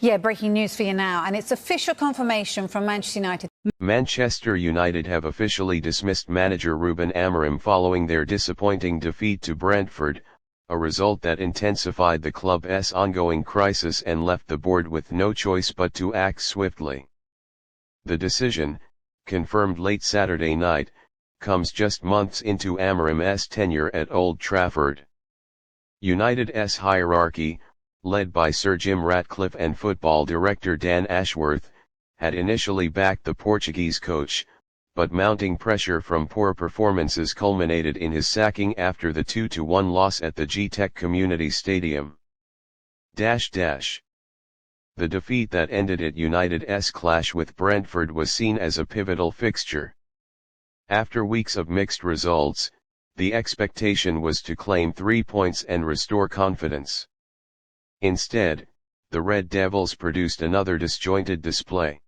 Yeah, breaking news for you now, and it's official confirmation from Manchester United. Manchester United have officially dismissed manager Ruben Amorim following their disappointing defeat to Brentford, a result that intensified the club's ongoing crisis and left the board with no choice but to act swiftly. The decision, confirmed late Saturday night, comes just months into Amorim's tenure at Old Trafford. United's hierarchy, led by Sir Jim Ratcliffe and football director Dan Ashworth, had initially backed the Portuguese coach, but mounting pressure from poor performances culminated in his sacking after the 2-1 loss at the Gtech Community Stadium. The defeat that ended at United's clash with Brentford was seen as a pivotal fixture. After weeks of mixed results, the expectation was to claim 3 points and restore confidence. Instead, the Red Devils produced another disjointed display.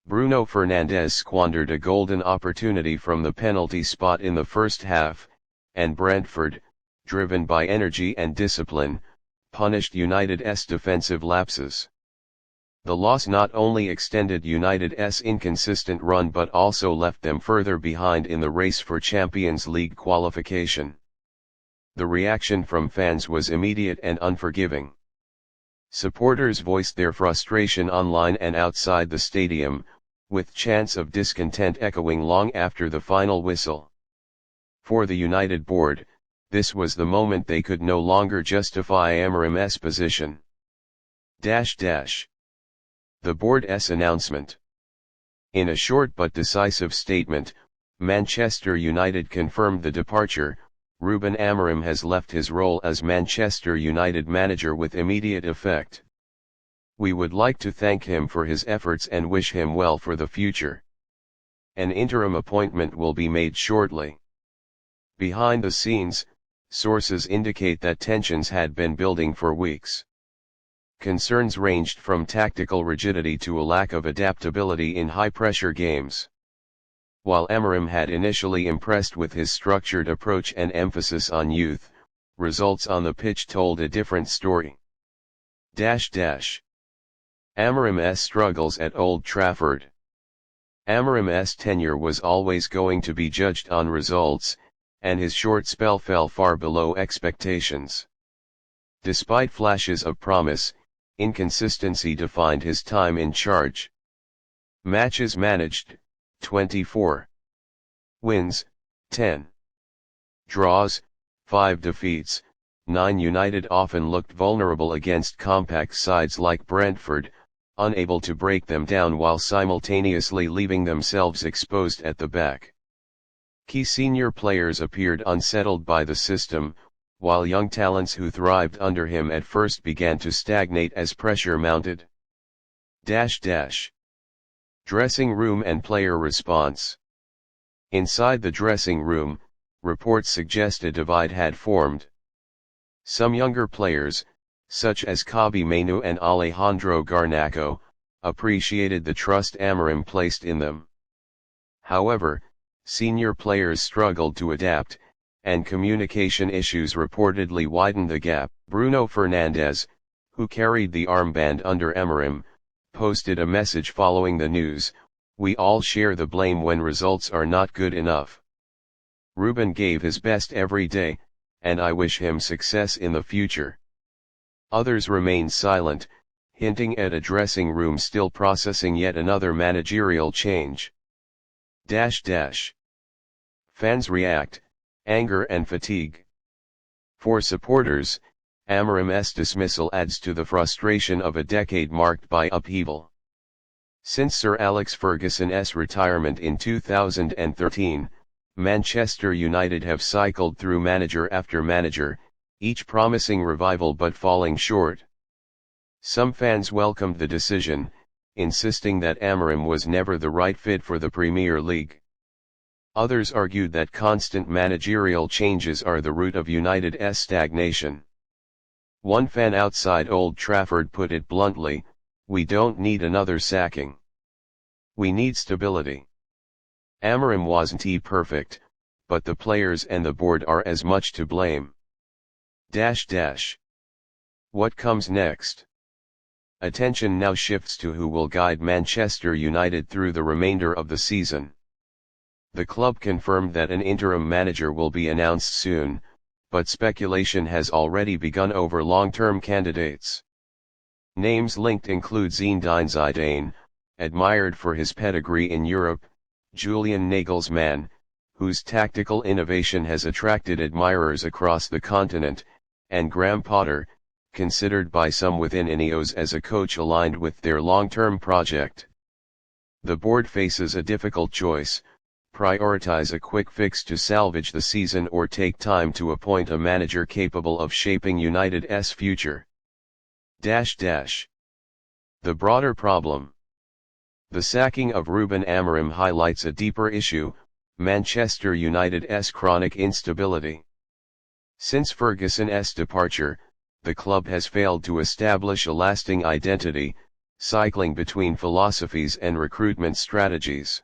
Bruno Fernandes squandered a golden opportunity from the penalty spot in the first half, and Brentford, driven by energy and discipline, punished United's defensive lapses. The loss not only extended United's inconsistent run but also left them further behind in the race for Champions League qualification. The reaction from fans was immediate and unforgiving. Supporters voiced their frustration online and outside the stadium, with chants of discontent echoing long after the final whistle. For the United board, this was the moment they could no longer justify Amorim's position. The board's announcement. In a short but decisive statement, Manchester United confirmed the departure. Ruben Amorim has left his role as Manchester United manager with immediate effect. We would like to thank him for his efforts and wish him well for the future. An interim appointment will be made shortly. Behind the scenes, sources indicate that tensions had been building for weeks. Concerns ranged from tactical rigidity to a lack of adaptability in high-pressure games. While Amorim had initially impressed with his structured approach and emphasis on youth, results on the pitch told a different story. Amorim's struggles at Old Trafford. Amorim's tenure was always going to be judged on results, and his short spell fell far below expectations. Despite flashes of promise, inconsistency defined his time in charge. Matches managed, 24. Wins, 10. Draws, 5 defeats, 9. United often looked vulnerable against compact sides like Brentford, unable to break them down while simultaneously leaving themselves exposed at the back. Key senior players appeared unsettled by the system, while young talents who thrived under him at first began to stagnate as pressure mounted. Dressing room and player response. Inside the dressing room, reports suggest a divide had formed. Some younger players, such as Kobbie Mainoo and Alejandro Garnacho, appreciated the trust Amorim placed in them. However, senior players struggled to adapt, and communication issues reportedly widened the gap. Bruno Fernandes, who carried the armband under Amorim, posted a message following the news: "We all share the blame when results are not good enough. Ruben gave his best every day, and I wish him success in the future." Others remained silent, hinting at a dressing room still processing yet another managerial change. Fans react, anger and fatigue. For supporters, Amorim's dismissal adds to the frustration of a decade marked by upheaval. Since Sir Alex Ferguson's retirement in 2013, Manchester United have cycled through manager after manager, each promising revival but falling short. Some fans welcomed the decision, insisting that Amorim was never the right fit for the Premier League. Others argued that constant managerial changes are the root of United's stagnation. One fan outside Old Trafford put it bluntly: "We don't need another sacking. We need stability." Amorim wasn't perfect, but the players and the board are as much to blame. What comes next? Attention now shifts to who will guide Manchester United through the remainder of the season. The club confirmed that an interim manager will be announced soon, but speculation has already begun over long-term candidates. Names linked include Zidane, admired for his pedigree in Europe, Julian Nagelsmann, whose tactical innovation has attracted admirers across the continent, and Graham Potter, considered by some within Ineos as a coach aligned with their long-term project. The board faces a difficult choice: prioritize a quick fix to salvage the season or take time to appoint a manager capable of shaping United's future. The broader problem. The sacking of Ruben Amorim highlights a deeper issue: Manchester United's chronic instability. Since Ferguson's departure, the club has failed to establish a lasting identity, cycling between philosophies and recruitment strategies.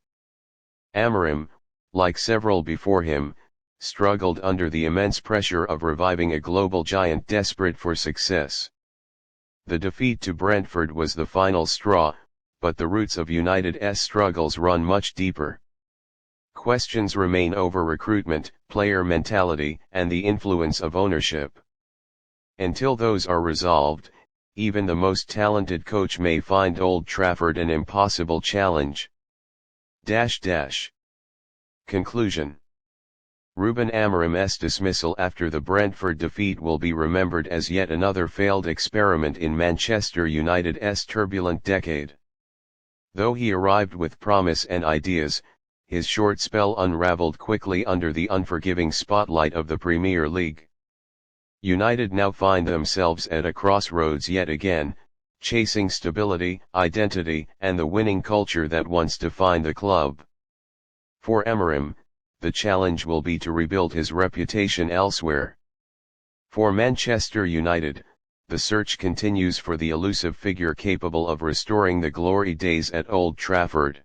Amorim, like several before him, struggled under the immense pressure of reviving a global giant desperate for success. The defeat to Brentford was the final straw, but the roots of United's struggles run much deeper. Questions remain over recruitment, player mentality, and the influence of ownership. Until those are resolved, even the most talented coach may find Old Trafford an impossible challenge. Conclusion. Ruben Amorim's dismissal after the Brentford defeat will be remembered as yet another failed experiment in Manchester United's turbulent decade. Though he arrived with promise and ideas, his short spell unraveled quickly under the unforgiving spotlight of the Premier League. United now find themselves at a crossroads yet again, chasing stability, identity, and the winning culture that once defined the club. For Amorim, the challenge will be to rebuild his reputation elsewhere. For Manchester United, the search continues for the elusive figure capable of restoring the glory days at Old Trafford.